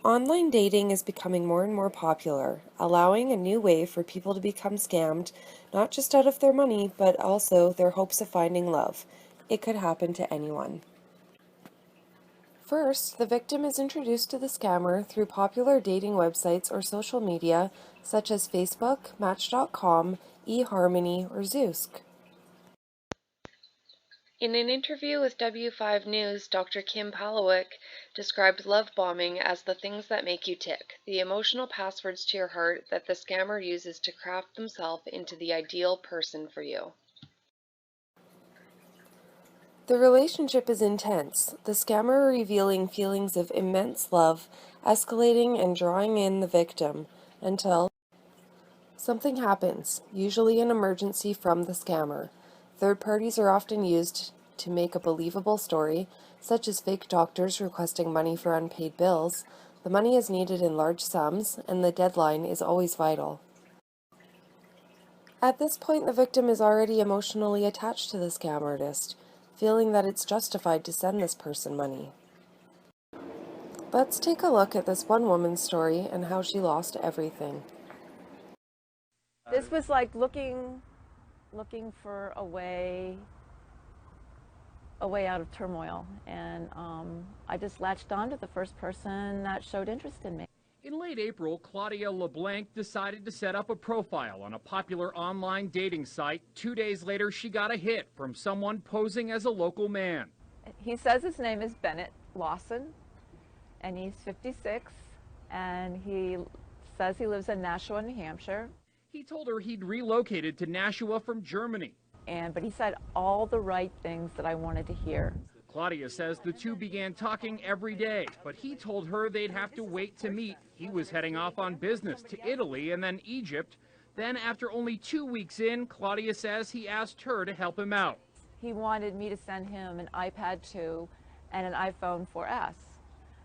Online dating is becoming more and more popular, allowing a new way for people to become scammed, not just out of their money, but also their hopes of finding love. It could happen to anyone. First, the victim is introduced to the scammer through popular dating websites or social media such as Facebook, Match.com, eHarmony, or Zoosk. In an interview with W5 News, Dr. Kim Palawick described love bombing as the things that make you tick, the emotional passwords to your heart that the scammer uses to craft themselves into the ideal person for you. The relationship is intense, the scammer revealing feelings of immense love, escalating and drawing in the victim until something happens, usually an emergency from the scammer. Third parties are often used to make a believable story, such as fake doctors requesting money for unpaid bills. The money is needed in large sums, and the deadline is always vital. At this point, the victim is already emotionally attached to the scam artist, feeling that it's justified to send this person money. Let's take a look at this one woman's story and how she lost everything. This was like looking for a way out of turmoil, and I just latched on to the first person that showed interest in me. In late April, Claudia LeBlanc decided to set up a profile on a popular online dating site. 2 days later, she got a hit from someone posing as a local man. He says his name is Bennett Lawson, and he's 56, and he says he lives in Nashua, New Hampshire. He told her he'd relocated to Nashua from Germany. But he said all the right things that I wanted to hear. Claudia says the two began talking every day, but he told her they'd have to wait to meet. He was heading off on business to Italy and then Egypt. Then, after only 2 weeks in, Claudia says he asked her to help him out. He wanted me to send him an iPad 2 and an iPhone 4S.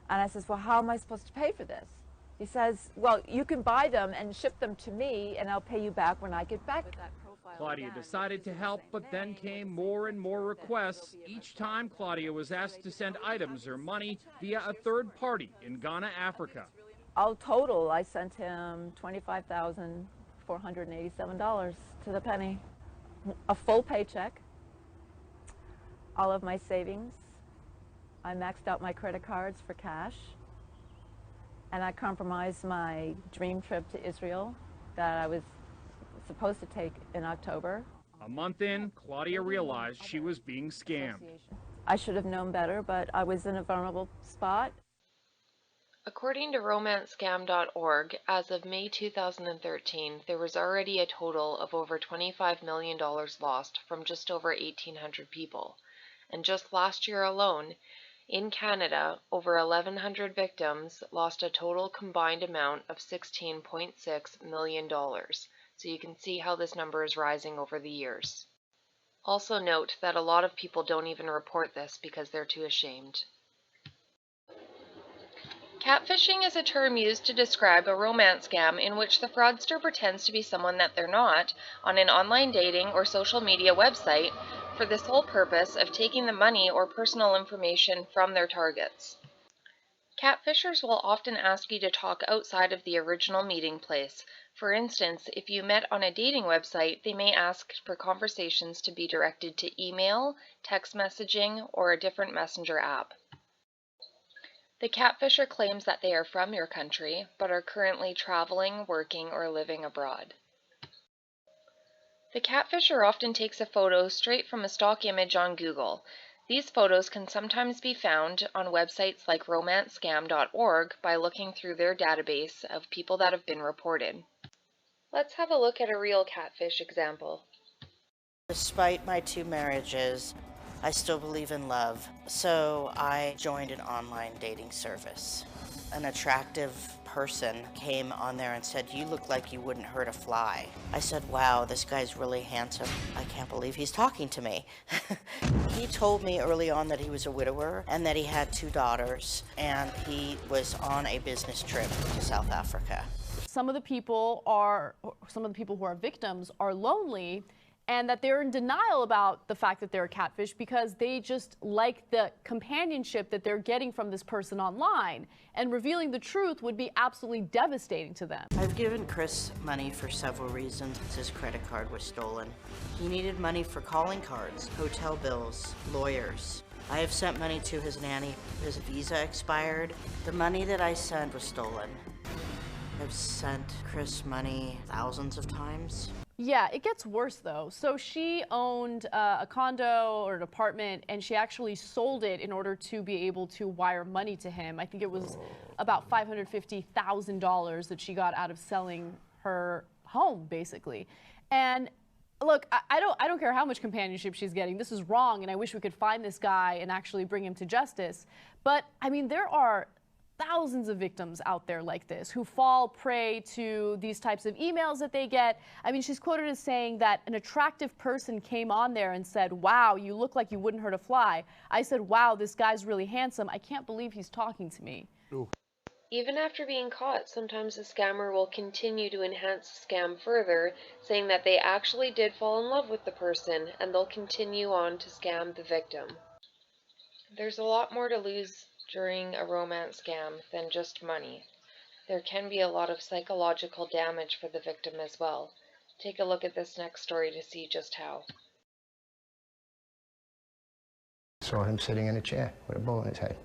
And I says, well, how am I supposed to pay for this? He says, well, you can buy them and ship them to me, and I'll pay you back when I get back. Claudia decided to help, but then came more and more requests. Each time, Claudia was asked to send items or money via a third party in Ghana, Africa. All total, I sent him $25,487 to the penny. A full paycheck, all of my savings. I maxed out my credit cards for cash, and I compromised my dream trip to Israel that I was supposed to take in October. A month in, Claudia realized she was being scammed. I should have known better, but I was in a vulnerable spot. According to romancescam.org, as of May 2013, there was already a total of over $25 million lost from just over 1,800 people. And just last year alone, in Canada, over 1,100 victims lost a total combined amount of $16.6 million. So you can see how this number is rising over the years. Also note that a lot of people don't even report this because they're too ashamed. Catfishing is a term used to describe a romance scam in which the fraudster pretends to be someone that they're not on an online dating or social media website for the sole purpose of taking the money or personal information from their targets. Catfishers will often ask you to talk outside of the original meeting place. For instance, if you met on a dating website, they may ask for conversations to be directed to email, text messaging, or a different messenger app. The catfisher claims that they are from your country, but are currently traveling, working, or living abroad. The catfisher often takes a photo straight from a stock image on Google. These photos can sometimes be found on websites like romancescam.org by looking through their database of people that have been reported. Let's have a look at a real catfish example. Despite my 2 marriages, I still believe in love, so I joined an online dating service. An attractive person came on there and said, "You look like you wouldn't hurt a fly." I said, "Wow, this guy's really handsome. I can't believe he's talking to me." He told me early on that he was a widower and that he had 2 daughters, and he was on a business trip to South Africa. Some of the people who are victims are lonely, and that they're in denial about the fact that they're a catfish because they just like the companionship that they're getting from this person online, and revealing the truth would be absolutely devastating to them. I've given Chris money for several reasons. His credit card was stolen. He needed money for calling cards, hotel bills, lawyers. I have sent money to his nanny. His visa expired. The money that I sent was stolen. I've sent Chris money thousands of times. Yeah, it gets worse though. So she owned a condo or an apartment, and she actually sold it in order to be able to wire money to him. I think it was about $550,000 that she got out of selling her home, basically. And look, I don't care how much companionship she's getting. This is wrong, and I wish we could find this guy and actually bring him to justice. But I mean, there are thousands of victims out there like this who fall prey to these types of emails that they get. I mean, she's quoted as saying that an attractive person came on there and said, "Wow, you look like you wouldn't hurt a fly." I said, "Wow, this guy's really handsome. I can't believe he's talking to me." Ooh. Even after being caught, sometimes the scammer will continue to enhance the scam further, saying that they actually did fall in love with the person, and they'll continue on to scam the victim. There's a lot more to lose during a romance scam than just money. There can be a lot of psychological damage for the victim as well. Take a look at this next story to see just how. Saw him sitting in a chair with a bullet in his head.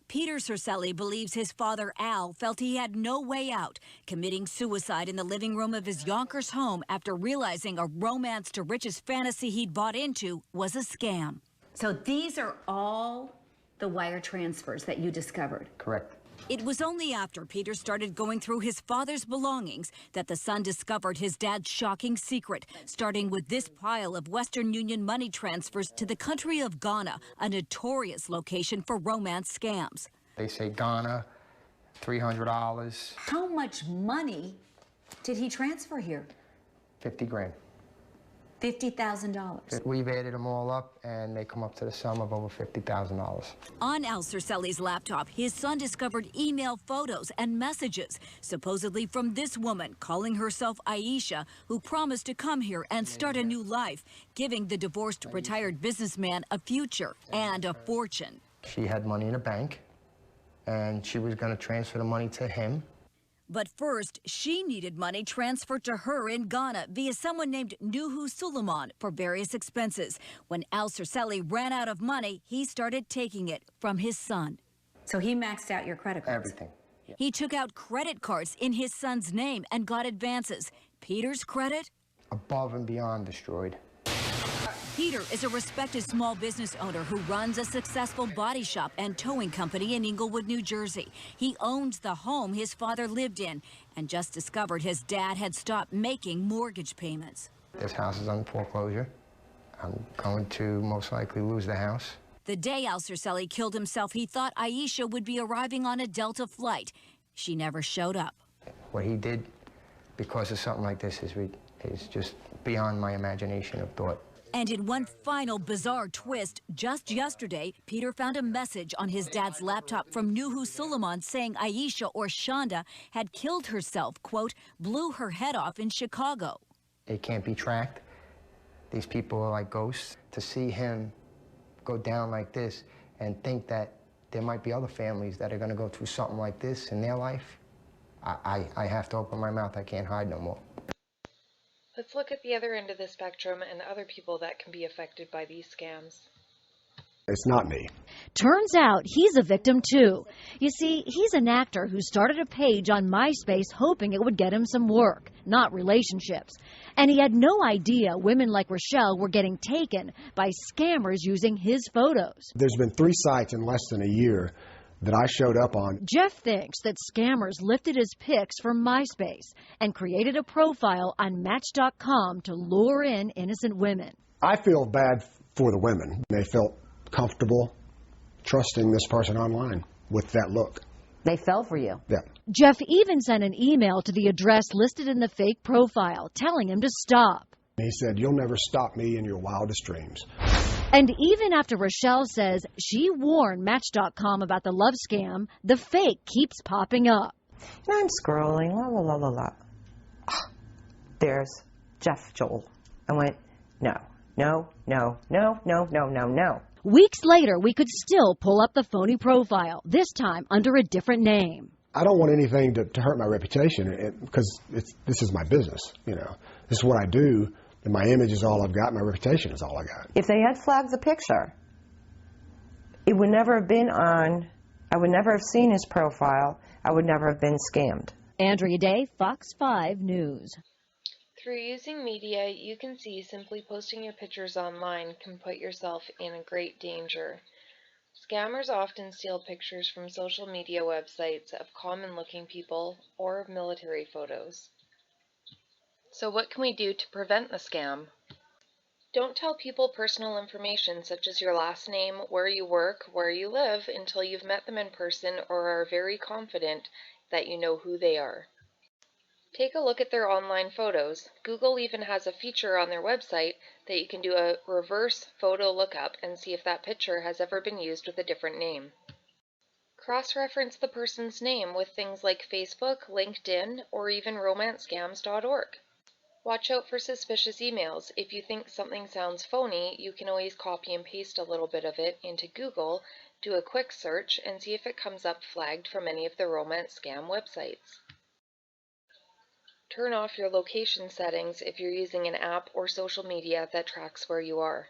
Peter Cercelli believes his father, Al, felt he had no way out, committing suicide in the living room of his Yonkers home after realizing a romance to riches fantasy he'd bought into was a scam. So these are all the wire transfers that you discovered? Correct. It was only after Peter started going through his father's belongings that the son discovered his dad's shocking secret, starting with this pile of Western Union money transfers to the country of Ghana, a notorious location for romance scams. They say Ghana, $300. How much money did he transfer here? 50 grand. $50,000. We've added them all up, and they come up to the sum of over $50,000. On Al Cercelli's laptop, his son discovered email photos and messages, supposedly from this woman calling herself Aisha, who promised to come here and start a new life, giving the divorced retired businessman a future and a fortune. She had money in a bank, and she was going to transfer the money to him. But first, she needed money transferred to her in Ghana via someone named Nuhu Suleiman for various expenses. When Al Cercelli ran out of money, he started taking it from his son. So he maxed out your credit cards? Everything. Yeah. He took out credit cards in his son's name and got advances. Peter's credit? Above and beyond destroyed. Peter is a respected small business owner who runs a successful body shop and towing company in Englewood, New Jersey. He owns the home his father lived in and just discovered his dad had stopped making mortgage payments. This house is on foreclosure. I'm going to most likely lose the house. The day Al Cercelli killed himself, he thought Aisha would be arriving on a Delta flight. She never showed up. What he did because of something like this is just beyond my imagination of thought. And in one final bizarre twist, just yesterday, Peter found a message on his dad's laptop from Nuhu Suleiman saying Aisha, or Shonda, had killed herself, quote, blew her head off in Chicago. It can't be tracked. These people are like ghosts. To see him go down like this and think that there might be other families that are going to go through something like this in their life, I have to open my mouth. I can't hide no more. Let's look at the other end of the spectrum and other people that can be affected by these scams. It's not me. Turns out he's a victim too. You see, he's an actor who started a page on MySpace hoping it would get him some work, not relationships. And he had no idea women like Rochelle were getting taken by scammers using his photos. There's been 3 sites in less than a year that I showed up on. Jeff thinks that scammers lifted his pics from MySpace and created a profile on Match.com to lure in innocent women. I feel bad for the women. They felt comfortable trusting this person online with that look. They fell for you. Yeah. Jeff even sent an email to the address listed in the fake profile, telling him to stop. He said, "You'll never stop me in your wildest dreams." And even after Rochelle says she warned Match.com about the love scam, the fake keeps popping up. And I'm scrolling, la la la la la. There's Jeff Joel. I went, No, no, no, no, no, no, no, no. Weeks later, we could still pull up the phony profile, this time under a different name. I don't want anything to hurt my reputation because this is my business, you know. This is what I do, and my image is all I've got, my reputation is all I got. If they had flagged the picture, it would never have been on, I would never have seen his profile, I would never have been scammed. Andrea Day, Fox 5 News. Through using media, you can see simply posting your pictures online can put yourself in a great danger. Scammers often steal pictures from social media websites of common-looking people or of military photos. So what can we do to prevent the scam? Don't tell people personal information such as your last name, where you work, where you live until you've met them in person or are very confident that you know who they are. Take a look at their online photos. Google even has a feature on their website that you can do a reverse photo lookup and see if that picture has ever been used with a different name. Cross-reference the person's name with things like Facebook, LinkedIn, or even romancescams.org. Watch out for suspicious emails. If you think something sounds phony, you can always copy and paste a little bit of it into Google, do a quick search, and see if it comes up flagged from any of the romance scam websites. Turn off your location settings if you're using an app or social media that tracks where you are.